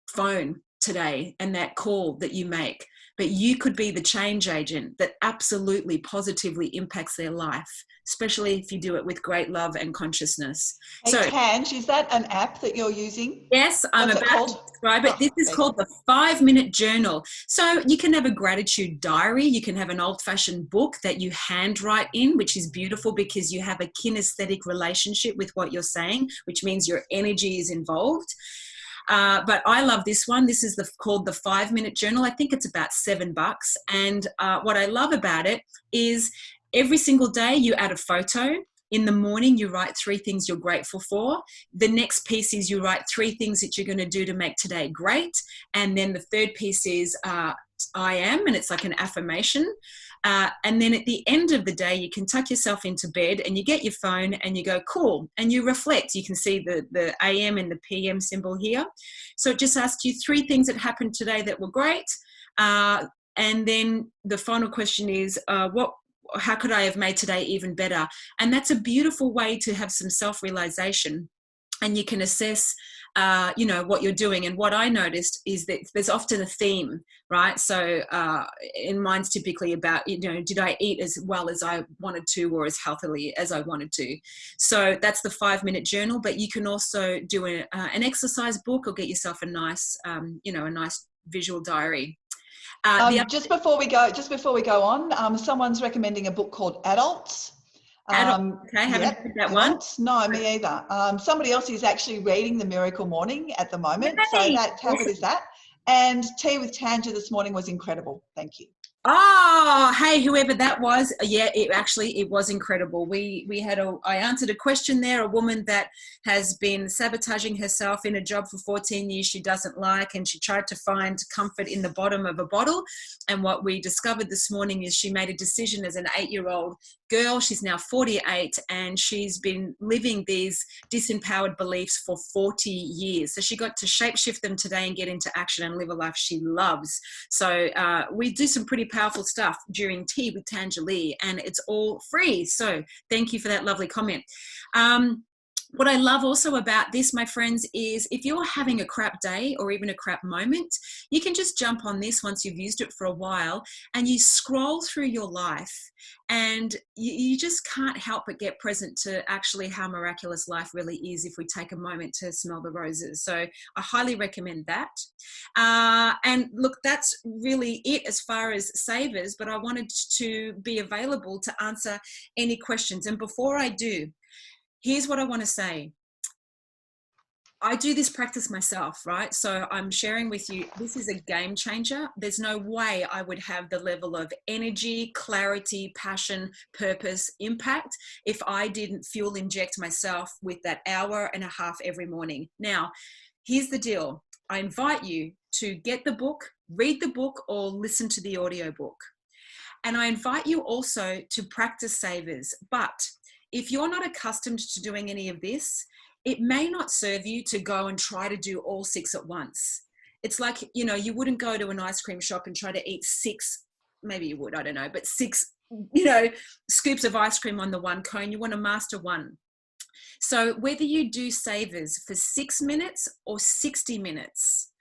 B: phone today and that call that you make, but you could be the change agent that absolutely positively impacts their life, especially if you do it with great love and consciousness.
A: Hey,
B: so,
A: Tanj, is that an app that you're using?
B: Yes, I'm about to describe it. This is called the 5-minute journal. So you can have a gratitude diary. You can have an old-fashioned book that you handwrite in, which is beautiful because you have a kinesthetic relationship with what you're saying, which means your energy is involved. But I love this one. This is called the 5-minute journal. I think it's about $7. And what I love about it is every single day you add a photo. In the morning, you write 3 things you're grateful for. The next piece is you write 3 things that you're going to do to make today great. And then the third piece is I am, and it's like an affirmation. And then at the end of the day, you can tuck yourself into bed and you get your phone and you go, cool, and you reflect. You can see the AM and the PM symbol here. So it just asks you 3 things that happened today that were great. And then the final question is, how could I have made today even better? And that's a beautiful way to have some self-realization, and you can assess, what you're doing. And what I noticed is that there's often a theme, right? So in mine's typically about, did I eat as well as I wanted to, or as healthily as I wanted to? So that's the 5-minute journal, but you can also do an exercise book, or get yourself a nice visual diary.
A: Just before we go on, someone's recommending a book called Adults.
B: Okay, I haven't read that one.
A: No, me either. Somebody else is actually reading The Miracle Morning at the moment.
B: Hey,
A: so how good is that? And Tea with Tanja this morning was incredible. Thank you.
B: Oh, hey, whoever that was. Yeah, it was incredible. I answered a question there, a woman that has been sabotaging herself in a job for 14 years she doesn't like, and she tried to find comfort in the bottom of a bottle. And what we discovered this morning is she made a decision as an 8-year-old girl. She's now 48, and she's been living these disempowered beliefs for 40 years. So she got to shapeshift them today and get into action and live a life she loves. So we do some pretty powerful stuff during Tea with Tanja Lee, and it's all free. So thank you for that lovely comment. What I love also about this, my friends, is if you're having a crap day or even a crap moment, you can just jump on this once you've used it for a while and you scroll through your life, and you just can't help but get present to actually how miraculous life really is if we take a moment to smell the roses. So I highly recommend that. And look, that's really it as far as savers, but I wanted to be available to answer any questions. And before I do, here's what I want to say. I do this practice myself, right? So I'm sharing with you, this is a game changer. There's no way I would have the level of energy, clarity, passion, purpose, impact if I didn't fuel inject myself with that hour and a half every morning. Now, here's the deal. I invite you to get the book, read the book, or listen to the audiobook. And I invite you also to practice savers. But if you're not accustomed to doing any of this, it may not serve you to go and try to do all 6 at once. It's like, you know, you wouldn't go to an ice cream shop and try to eat 6, maybe you would, I don't know, but 6, you know, scoops of ice cream on the one cone. You want to master one. So whether you do savers for 6 minutes or 60 minutes,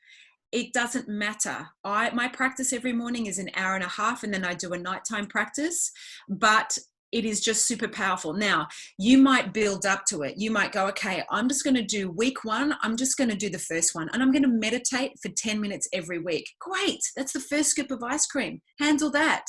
B: it doesn't matter. My practice every morning is an hour and a half, and then I do a nighttime practice, but it is just super powerful. Now, you might build up to it. You might go, okay, I'm just going to do week 1. I'm just going to do the first one, and I'm going to meditate for 10 minutes every week. Great. That's the first scoop of ice cream. Handle that.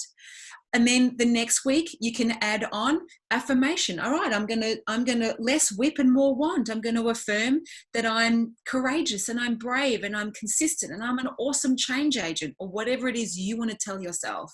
B: And then the next week you can add on affirmation. All right, I'm gonna less whip and more want. I'm going to affirm that I'm courageous and I'm brave and I'm consistent and I'm an awesome change agent, or whatever it is you want to tell yourself.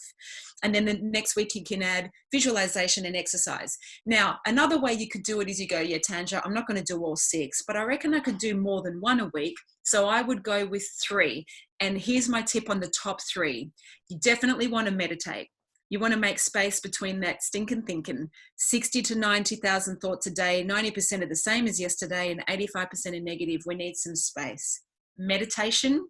B: And then the next week you can add visualization and exercise. Now, another way you could do it is you go, yeah, Tanja, I'm not going to do all 6, but I reckon I could do more than 1 a week. So I would go with 3. And here's my tip on the top 3. You definitely want to meditate. You want to make space between that stinking thinking. 60 to 90,000 thoughts a day, 90% are the same as yesterday, and 85% are negative. We need some space. Meditation.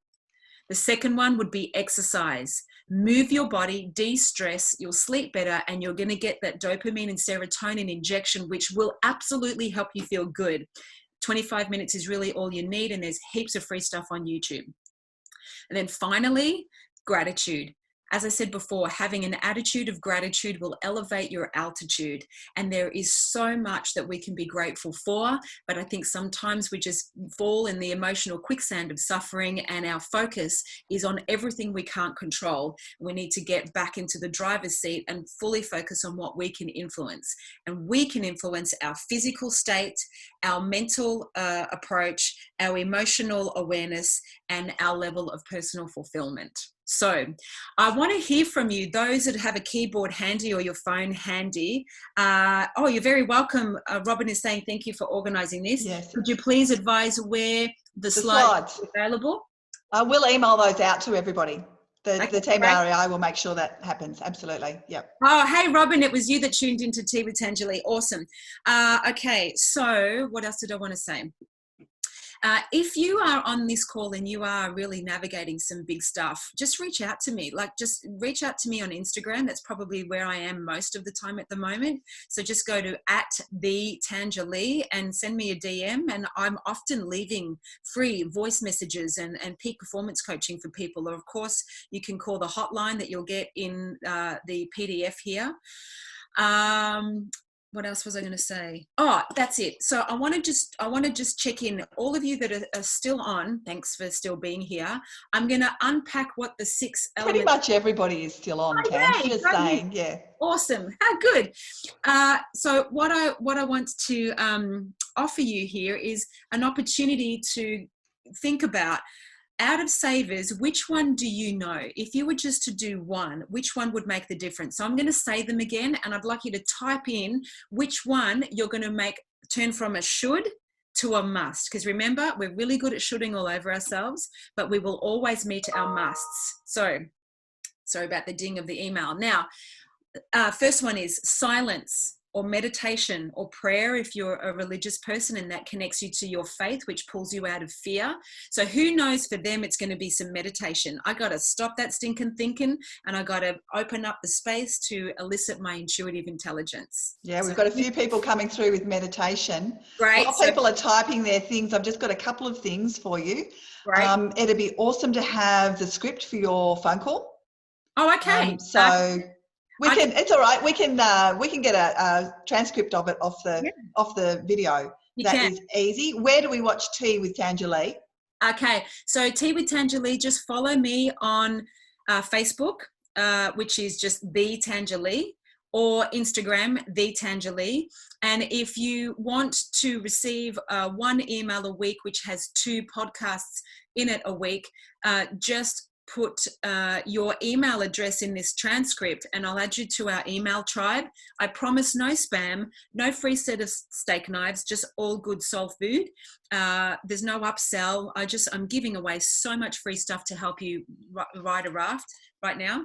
B: The second one would be exercise. Move your body, de-stress, you'll sleep better, and you're going to get that dopamine and serotonin injection, which will absolutely help you feel good. 25 minutes is really all you need, and there's heaps of free stuff on YouTube. And then finally, gratitude. As I said before, having an attitude of gratitude will elevate your altitude. And there is so much that we can be grateful for, but I think sometimes we just fall in the emotional quicksand of suffering, and our focus is on everything we can't control. We need to get back into the driver's seat and fully focus on what we can influence. And we can influence our physical state, our mental approach, our emotional awareness, and our level of personal fulfillment. So I want to hear from you, those that have a keyboard handy or your phone handy. Oh, you're very welcome. Robin is saying thank you for organising this.
A: Yes.
B: Could you please advise where the slides are available?
A: We'll email those out to everybody. The team
B: great.
A: REI will make sure that happens. Absolutely. Yep.
B: Oh, hey, Robin, it was you that tuned into Tea with Tanja Lee. Awesome. Okay, so what else did I want to say? If you are on this call and you are really navigating some big stuff, just reach out to me. Just reach out to me on Instagram. That's probably where I am most of the time at the moment. So just go to @the_Tanja_Lee and send me a DM. And I'm often leaving free voice messages and peak performance coaching for people. Or of course, you can call the hotline that you'll get in the PDF here. What else was I going to say? Oh, that's it. So I want to just check in. All of you that are still on, thanks for still being here. I'm going to unpack what the 6 elements.
A: Pretty much everybody is still on, Tam. Just saying, yeah.
B: Awesome. How good. So what I want to offer you here is an opportunity to think about, out of savers, which one do you know? If you were just to do one, which one would make the difference? So I'm going to say them again, and I'd like you to type in which one you're going to turn from a should to a must. Because remember, we're really good at shoulding all over ourselves, but we will always meet our musts. So sorry about the ding of the email. Now, first one is silence. or meditation or prayer if you're a religious person and that connects you to your faith, which pulls you out of fear. So who knows, for them it's going to be some meditation. I got to stop that stinking thinking, and I got to open up the space to elicit my intuitive intelligence.
A: Yeah, we've got a few people coming through with meditation.
B: Great.
A: A lot of people are typing their things. I've just got a couple of things for you.
B: Right.
A: It'd be awesome to have the script for your phone call.
B: Oh, okay.
A: We can. It's all right. We can get a transcript of it off the video. That is easy. Where do we watch Tea with Tanja Lee?
B: Okay, so Tea with Tanja Lee. Just follow me on Facebook, which is just the Tanja Lee, or Instagram, the Tanja Lee. And if you want to receive one email a week, which has 2 podcasts in it a week, just put your email address in this transcript and I'll add you to our email tribe. I promise no spam, no free set of steak knives, just all good soul food. There's no upsell. I'm giving away so much free stuff to help you ride a raft right now.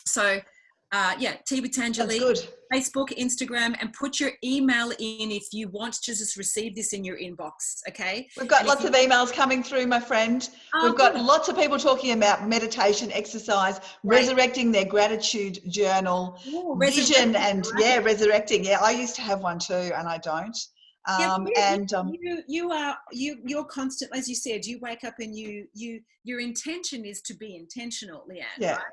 B: So Tea with Tanja Lee, Facebook, Instagram, and put your email in if you want to just receive this in your inbox, okay?
A: We've got lots of emails coming through, my friend. We've got lots of people talking about meditation, exercise, resurrecting their gratitude journal, vision, and resurrecting. Yeah, I used to have one too, and I don't.
B: You're constant, as you said. You wake up and your intention is to be intentional, Leanne.
A: Yeah.
B: Right?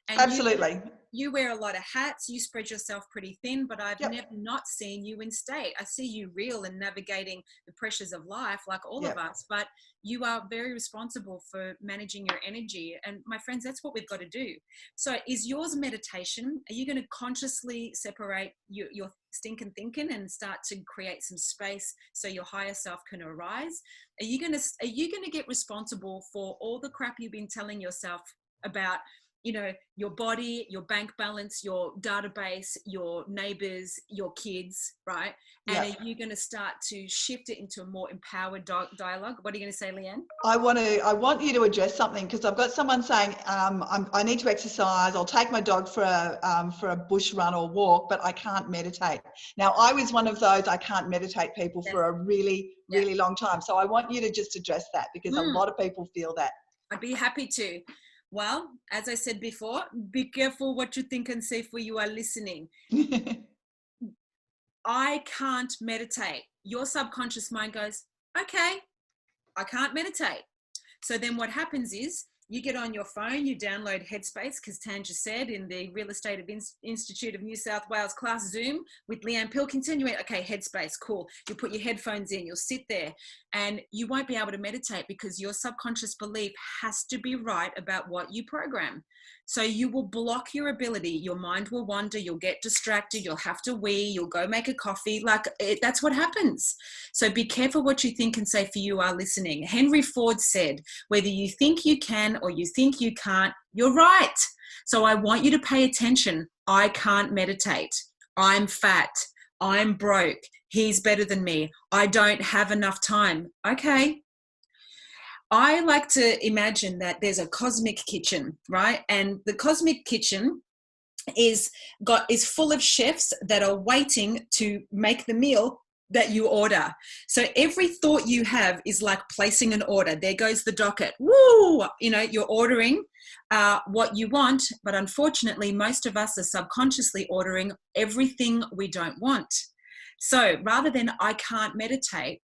B: And
A: absolutely.
B: You wear a lot of hats. You spread yourself pretty thin, but I've never not seen you in state. I see you real and navigating the pressures of life like all of us, but you are very responsible for managing your energy. And my friends, that's what we've got to do. So is yours meditation? Are you going to consciously separate your stinking thinking and start to create some space so your higher self can arise? Are you going to get responsible for all the crap you've been telling yourself about, your body, your bank balance, your database, your neighbors, your kids, right? And are you going to start to shift it into a more empowered dialogue? What are you going to say, Leanne?
A: I want you to address something, because I've got someone saying, I need to exercise. I'll take my dog for a bush run or walk, but I can't meditate. Now, I was one of those I can't meditate people for a really, really long time. So I want you to just address that, because a lot of people feel that.
B: I'd be happy to. Well, as I said before, be careful what you think and say, for you are listening. I can't meditate. Your subconscious mind goes, okay, I can't meditate. So then what happens is you get on your phone, you download Headspace, because Tanja said in the Real Estate Institute of New South Wales class Zoom with Leanne Pilkington, you went, okay, Headspace, cool. You put your headphones in, you'll sit there, and you won't be able to meditate because your subconscious belief has to be right about what you program. So you will block your ability. Your mind will wander. You'll get distracted. You'll have to wee. You'll go make a coffee. That's what happens. So be careful what you think and say, for you are listening. Henry Ford said, whether you think you can or you think you can't, you're right. So I want you to pay attention. I can't meditate. I'm fat. I'm broke. He's better than me. I don't have enough time. Okay. I like to imagine that there's a cosmic kitchen, right? And the cosmic kitchen is full of chefs that are waiting to make the meal that you order. So every thought you have is like placing an order. There goes the docket. Woo! You're ordering what you want, but unfortunately, most of us are subconsciously ordering everything we don't want. So rather than I can't meditate,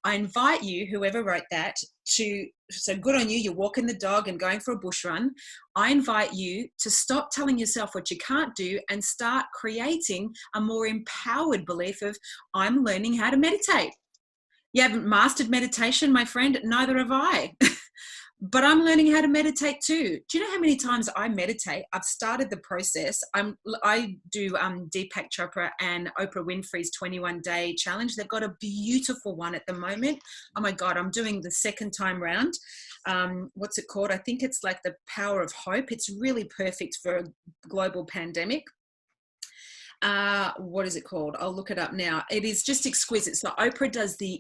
B: I invite you, whoever wrote that, so good on you, you're walking the dog and going for a bush run. I invite you to stop telling yourself what you can't do and start creating a more empowered belief of, I'm learning how to meditate. You haven't mastered meditation, my friend, neither have I. But I'm learning how to meditate too. Do you know how many times I meditate? I've started the process. I do Deepak Chopra and Oprah Winfrey's 21-day challenge. They've got a beautiful one at the moment. Oh my God, I'm doing the second time round. What's it called? I think it's like the power of hope. It's really perfect for a global pandemic. what is it called? I'll look it up now. It is just exquisite. So Oprah does the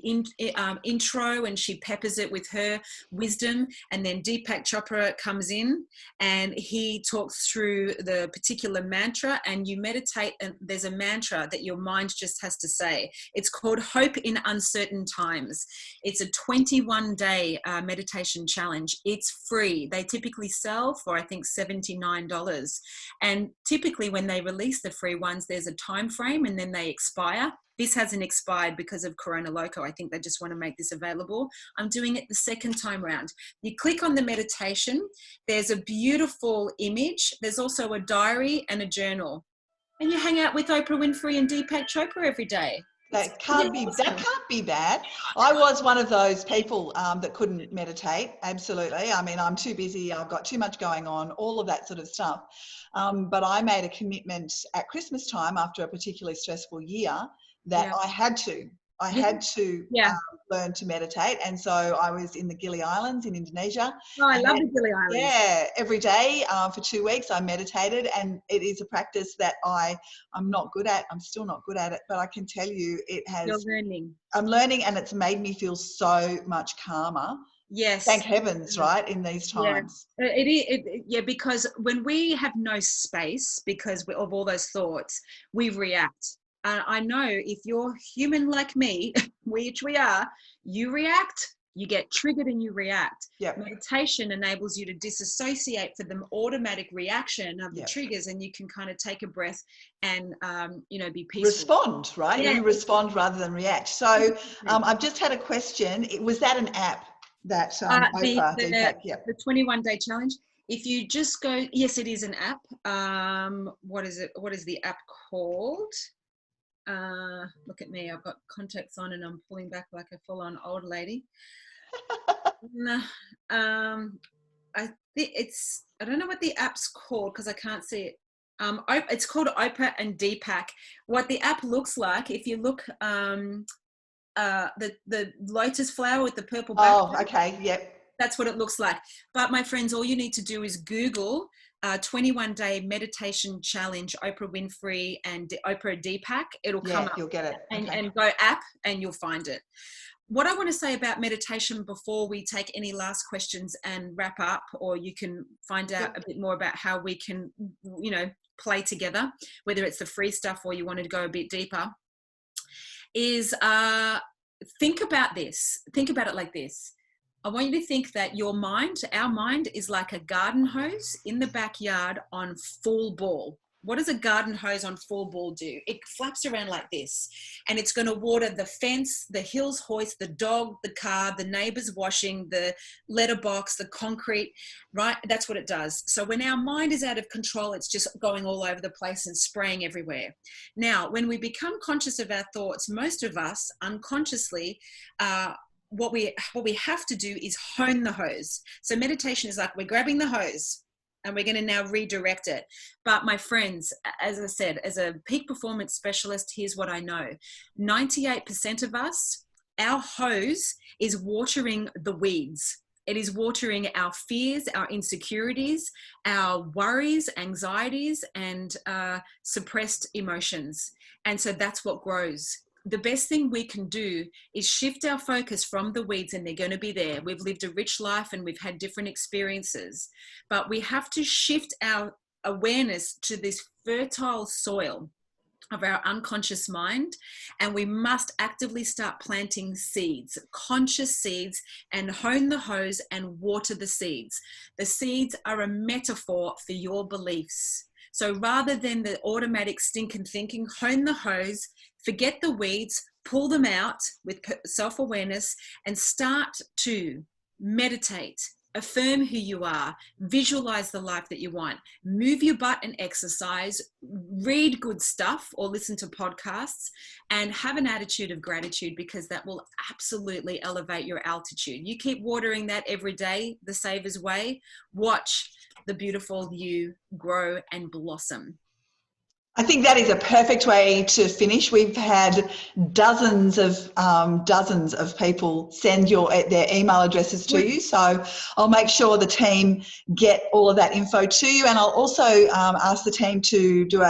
B: intro, and she peppers it with her wisdom, and then Deepak Chopra comes in and he talks through the particular mantra, and you meditate, and there's a mantra that your mind just has to say. It's called Hope in Uncertain Times. It's a 21-day meditation challenge. It's free. They typically sell for, I think, $79. And typically when they release the free ones, there's a time frame and then they expire. This hasn't expired because of Corona Loco. I think they just want to make this available. I'm doing it the second time round. You click on the meditation. There's a beautiful image. There's also a diary and a journal. And you hang out with Oprah Winfrey and Deepak Chopra every day.
A: That can't be bad. I was one of those people that couldn't meditate. Absolutely. I mean, I'm too busy. I've got too much going on, all of that sort of stuff. But I made a commitment at Christmas time after a particularly stressful year that I had to learn to meditate. And so I was in the Gili Islands in Indonesia.
B: Oh, I love the Gili Islands.
A: Yeah, every day for 2 weeks I meditated, and it is a practice that I'm not good at. I'm still not good at it, but I can tell you it has.
B: You're learning.
A: I'm learning, and it's made me feel so much calmer.
B: Yes.
A: Thank heavens, right, in these times.
B: Yeah, because when we have no space because of all those thoughts, we react. I know if you're human like me, which we are, you react, you get triggered and you react.
A: Yep.
B: Meditation enables you to disassociate from the automatic reaction of the triggers, and you can kind of take a breath and, be peaceful.
A: Respond, right? Yeah. You respond rather than react. So I've just had a question. Was that an app that Oprah,
B: the 21-day challenge? If you just go, yes, it is an app. What is it? What is the app called? Look at me, I've got contacts on and I'm pulling back like a full-on old lady. I think I don't know what the app's called because I can't see it. It's called Oprah and Deepak. What the app looks like, if you look, the lotus flower with the purple background.
A: Oh, okay, yep.
B: That's what it looks like. But my friends, all you need to do is Google 21-day meditation challenge, Oprah Winfrey and Oprah Deepak. It'll come up.
A: You'll get it.
B: And go app and you'll find it. What I want to say about meditation before we take any last questions and wrap up, or you can find out a bit more about how we can, play together, whether it's the free stuff or you wanted to go a bit deeper, is think about this. Think about it like this. I want you to think that our mind is like a garden hose in the backyard on full ball. What does a garden hose on full ball do? It flaps around like this, and it's going to water the fence, the hills hoist, the dog, the car, the neighbor's washing, the letterbox, the concrete, right? That's what it does. So when our mind is out of control, it's just going all over the place and spraying everywhere. Now, when we become conscious of our thoughts, most of us unconsciously, what we have to do is hone the hose. So meditation is like we're grabbing the hose and we're going to now redirect it. But my friends, as I said, as a peak performance specialist, here's what I know. 98% of us, our hose is watering the weeds. It is watering our fears, our insecurities, our worries, anxieties, and suppressed emotions. And so that's what grows. The best thing we can do is shift our focus from the weeds, and they're going to be there. We've lived a rich life and we've had different experiences, but we have to shift our awareness to this fertile soil of our unconscious mind, and we must actively start planting seeds, conscious seeds, and hone the hose and water the seeds. The seeds are a metaphor for your beliefs. So rather than the automatic stinking thinking, hone the hose, forget the weeds, pull them out with self-awareness, and start to meditate, affirm who you are, visualize the life that you want, move your butt and exercise, read good stuff or listen to podcasts, and have an attitude of gratitude, because that will absolutely elevate your altitude. You keep watering that every day, the Saver's Way, watch the beautiful you grow and blossom.
A: I think that is a perfect way to finish. We've had dozens of people send their email addresses to you, so I'll make sure the team get all of that info to you, and I'll also ask the team to do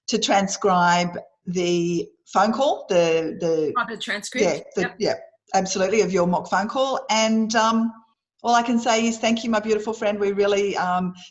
A: to transcribe the phone call, the
B: transcript.
A: Yeah, absolutely, of your mock phone call. And all I can say is thank you, my beautiful friend. We really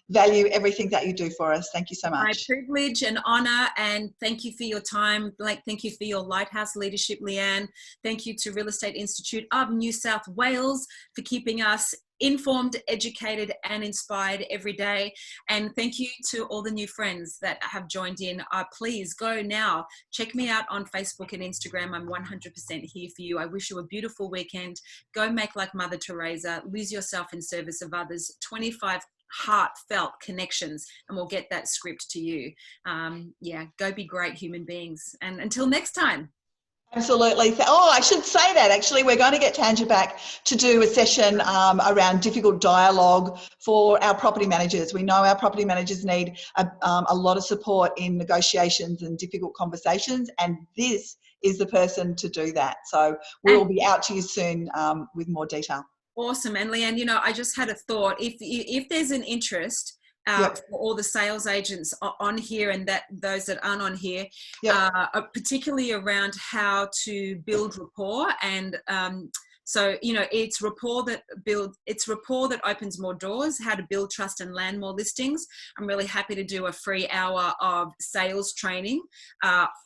A: value everything that you do for us. Thank you so much.
B: My privilege and honor, and thank you for your time. Thank you for your lighthouse leadership, Leanne. Thank you to Real Estate Institute of New South Wales for keeping us informed, educated, and inspired every day. And thank you to all the new friends that have joined in. Please go now. Check me out on Facebook and Instagram. I'm 100% here for you. I wish you a beautiful weekend. Go make like Mother Teresa. Lose yourself in service of others. 25 heartfelt connections, and we'll get that script to you. Yeah, go be great human beings. And until next time.
A: Absolutely. Oh, I should say that actually we're going to get Tanja back to do a session around difficult dialogue for our property managers. We know our property managers need a lot of support in negotiations and difficult conversations, and this is the person to do that. So we'll be out to you soon with more detail.
B: Awesome. And Leanne, you know, I just had a thought. If there's an interest for all the sales agents on here and those that aren't on here, particularly around how to build rapport, and so you know, it's rapport that opens more doors. How to build trust and land more listings. I'm really happy to do a free hour of sales training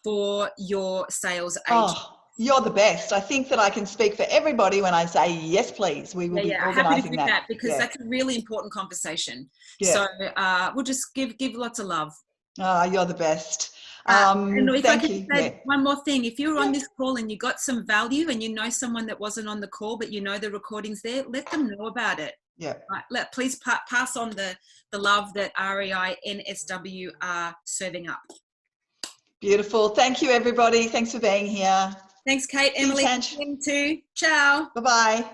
B: for your sales agent.
A: You're the best. I think that I can speak for everybody when I say yes, please. We will be organising
B: happy to do
A: that
B: because that's a really important conversation.
A: Yeah.
B: So we'll just give lots of love.
A: You're the best.
B: And if
A: thank
B: I
A: you.
B: could say one more thing, if you're on this call and you got some value and you know someone that wasn't on the call but you know the recording's there, let them know about it.
A: Yeah.
B: Right. Please pass on the love that REINSW are serving up.
A: Beautiful. Thank you, everybody. Thanks for being here.
B: Thanks, Kate. Emily, too. Ciao.
A: Bye-bye.